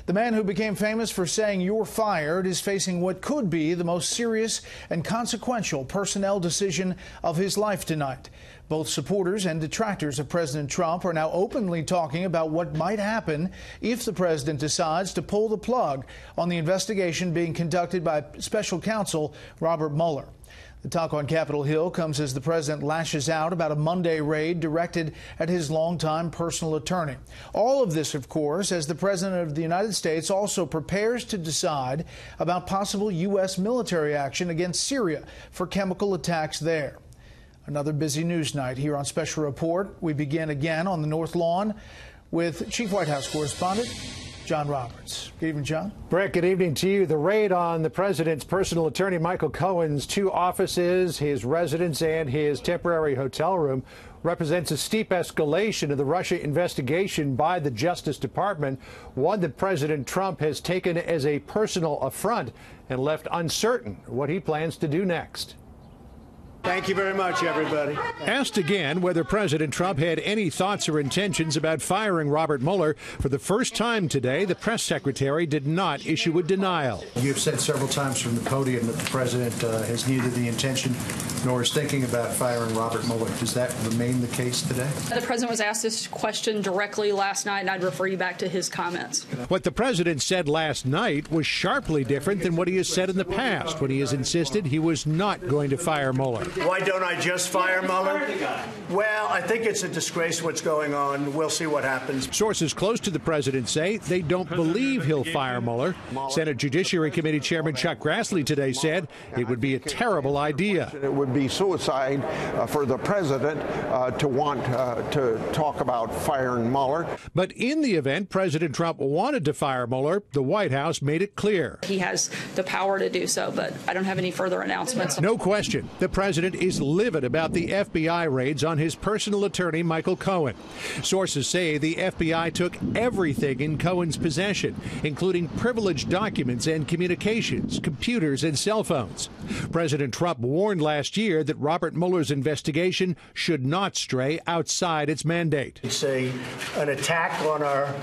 The man who became famous for saying "you're fired" is facing what could be the most serious and consequential personnel decision of his life tonight. Both supporters and detractors of President Trump are now openly talking about what might happen if the president decides to pull the plug on the investigation being conducted by special counsel Robert Mueller. The talk on Capitol Hill comes as the president lashes out about a Monday raid directed at his longtime personal attorney. All of this, of course, as the president of the United States also prepares to decide about possible U.S. military action against Syria for chemical attacks there. Another busy news night here on Special Report. We begin again on the North Lawn with Chief White House Correspondent John Roberts. Good evening, John. Brett, good evening to you. The raid on the president's personal attorney, Michael Cohen's two offices, his residence and his temporary hotel room, represents a steep escalation of the Russia investigation by the Justice Department, one that President Trump has taken as a personal affront and left uncertain what he plans to do next. Thank you very much, everybody. Asked again whether President Trump had any thoughts or intentions about firing Robert Mueller, for the first time today, the press secretary did not issue a denial. You've said several times from the podium that the president has neither the intention nor is thinking about firing Robert Mueller. Does that remain the case today? The president was asked this question directly last night, and I'd refer you back to his comments. What the president said last night was sharply different than what he has said in the past, when he has insisted he was not going to fire Mueller. Why don't I just fire Mueller? Well, I think it's a disgrace what's going on. We'll see what happens. Sources close to the president say they don't believe he'll fire Mueller. Senate Judiciary Committee Chairman Chuck Grassley today said it would be a terrible idea. It would be suicide for the president to want to talk about firing Mueller. But in the event President Trump wanted to fire Mueller, the White House made it clear. He has the power to do so, but I don't have any further announcements. No question, the president is livid about the FBI raids on his personal attorney, Michael Cohen. Sources say the FBI took everything in Cohen's possession, including privileged documents and communications, computers and cell phones. President Trump warned last year that Robert Mueller's investigation should not stray outside its mandate. It's an attack on our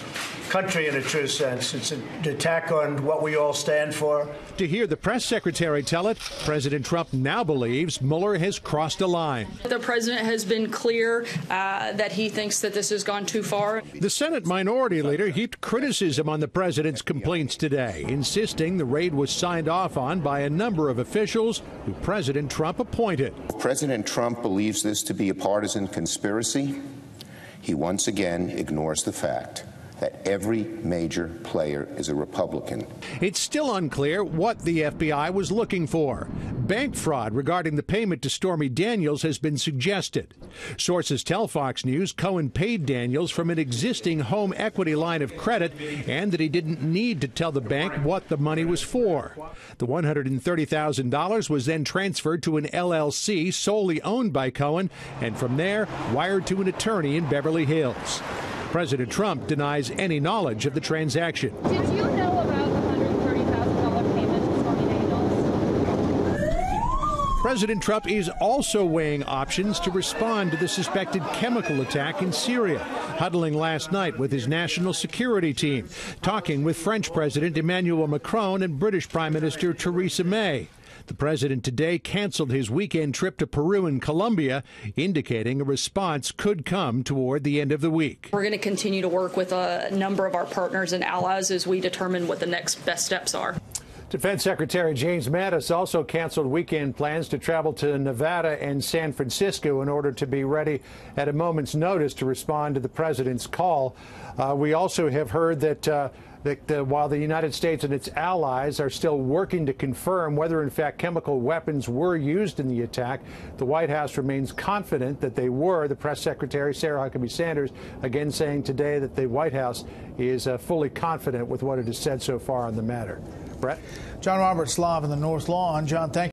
country in a true sense. It's an attack on what we all stand for. To hear the press secretary tell it, President Trump now believes Mueller has crossed a line. The president has been clear that he thinks that this has gone too far. The Senate Minority Leader heaped criticism on the president's complaints today, insisting the raid was signed off on by a number of officials who President Trump appointed. If President Trump believes this to be a partisan conspiracy, he once again ignores the fact that every major player is a Republican. It's still unclear what the FBI was looking for. Bank fraud regarding the payment to Stormy Daniels has been suggested. Sources tell Fox News Cohen paid Daniels from an existing home equity line of credit and that he didn't need to tell the bank what the money was for. The $130,000 was then transferred to an LLC solely owned by Cohen and from there wired to an attorney in Beverly Hills. President Trump denies any knowledge of the transaction. Did you know about the $130,000 payment to Stormy Daniels? President Trump is also weighing options to respond to the suspected chemical attack in Syria, huddling last night with his national security team, talking with French President Emmanuel Macron and British Prime Minister Theresa May. The president today canceled his weekend trip to Peru and Colombia, indicating a response could come toward the end of the week. We're going to continue to work with a number of our partners and allies as we determine what the next best steps are. Defense Secretary James Mattis also canceled weekend plans to travel to Nevada and San Francisco in order to be ready at a moment's notice to respond to the president's call. We also have heard that while the United States and its allies are still working to confirm whether, in fact, chemical weapons were used in the attack, the White House remains confident that they were. The press secretary, Sarah Huckabee Sanders, again saying today that the White House is fully confident with what it has said so far on the matter. Brett? John Roberts live in the North Lawn. John, thank you.